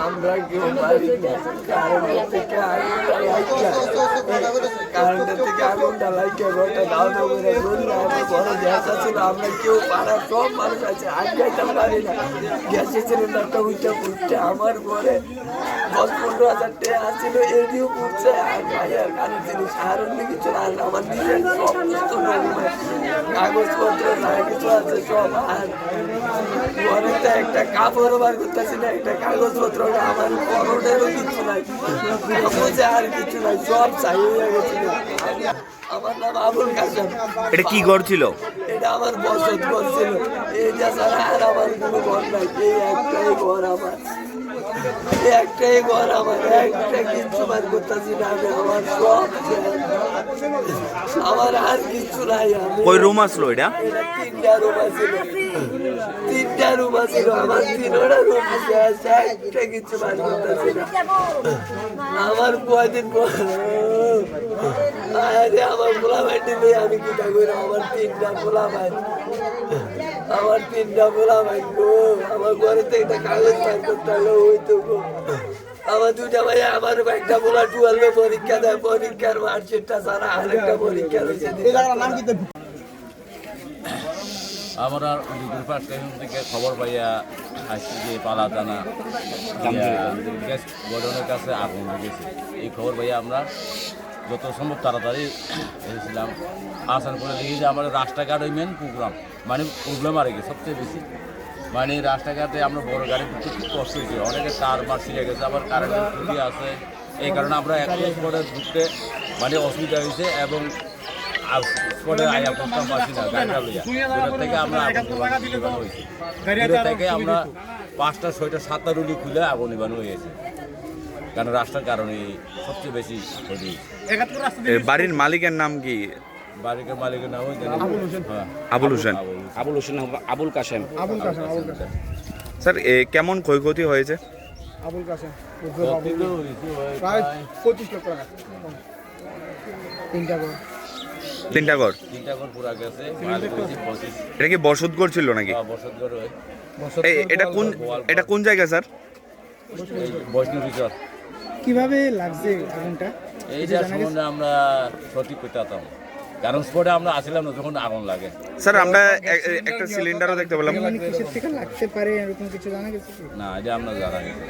আমরা কেউ পারি না। কারেন্টের থেকে আগুনটা লাইকে ঘরটা ধারণা করে বললে আমার বড় গ্যাস আছিল, আমরা কেউ পাড়ার সব মানুষ আছে আগ যাইতে পারি না। গ্যাসের সিলিন্ডারটা উঠতে আমার ঘরে 10-15 হাজার টাকা আসছিল, এটিও উঠছে। আর ভাইয়ার কারণ জিনিস আরও কিছু আর আমার নিজের সমস্ত কাগজপত্র যা কিছু আছে সব। আর ঘরে তো একটা কাপড়ও বার করতেছি না, একটা কাগজপত্র আমার করোনেরও কিছু নাই, আর কিছু নাই, সব চাই হয়ে গেছিল। আমার নাম আবুল কাসেম। এটা কি ঘর ছিল? এটা আমার বসত ঘর ছিল। এইটা ছাড়া আর আমার কোনো ঘর নাই। এই একটাই ঘর আমার, একটাই ঘর আমার, একটা কিচ্ছু বার করতেছি না আমি। আমার সব আমার আর কিছু নাই। আমি কই রুম আসলো এটা? এটা 3টা রুম আছিল, 3টা রুম আছিল আমার, 3টা রুম একটা কিছু বার করতেছি না। আমার কয়দিন পর আমার পোলা ভাইটি নেই, আমি কি থাকবো? আমার 3টা পোলা ভাই, আমার 3টা পোলা ভাই গো। আমার ঘরে তো একটা কাগজ বার করতে হলো, ওই তো গো। আমার 2টা ভাই, আমার একটা পোলা 12 পরীক্ষা দেয়, পরীক্ষার মার্কশিটটা ছাড়া আরেকটা পরীক্ষা রয়েছে। আমরা ফার্স্ট টাইম থেকে খবর পাইয়া আসছি যে পালা টানা গ্যাস গোডাউনের কাছে আগুন লেগেছে। এই খবর পাইয়া আমরা যত সম্ভব তাড়াতাড়ি এসেছিলাম। আসার পরে দেখি যে আমাদের রাস্তাঘাটই মেন প্রোগ্রাম, মানে প্রবলেম আর কি সবচেয়ে বেশি। মানে রাস্তাঘাটে আমরা বড় গাড়ি ঢুকতে খুব কষ্ট হয়েছে, অনেকে তার মার ছিঁড়ে গেছে, আবার কারেন্টের খুঁটি আছে। এই কারণে আমরা এক পরে ঢুকতে মানে অসুবিধা হয়েছে এবং আয়া করতাম পারছি না গাড়িটা লইয়া। দূরের থেকে আমরা দূরের থেকে আমরা 5টা 6টা 7টা রুলি খুলে আগুন নিবানো হয়েছে, কারণ রাস্তার কারণে সবচেয়ে বেশি ক্ষতি। বাড়ির মালিকের নাম কি? বাড়ির মালিকের নাম আবুল হোসেন। আবুল হোসেন, আবুল কাসেম। স্যার কেমন ক্ষয়ক্ষতি হয়েছে? আবুল কাসেম প্রায় 25 লক্ষ টাকা। 3টা ঘর, 3টা ঘর। 3টা ঘর পুরা গেছে। এটা কি বসতঘর ছিল নাকি? বসতঘর হয়। এটা কোন জায়গা স্যার? বৈষ্ণবী চর। কিভাবে লাগছে আগুনটা? এইটা সম্বন্ধে আমরা সঠিক করতে পারতাম, কারণ স্পটে আমরা আসছিলাম না যখন আগুন লাগে। স্যার আমরা একটা সিলিন্ডারও দেখতে পেলাম। কিসের থেকে লাগতে পারে এরকম কিছু জানা গেছে? না, এটা আমরা জানা গেছে।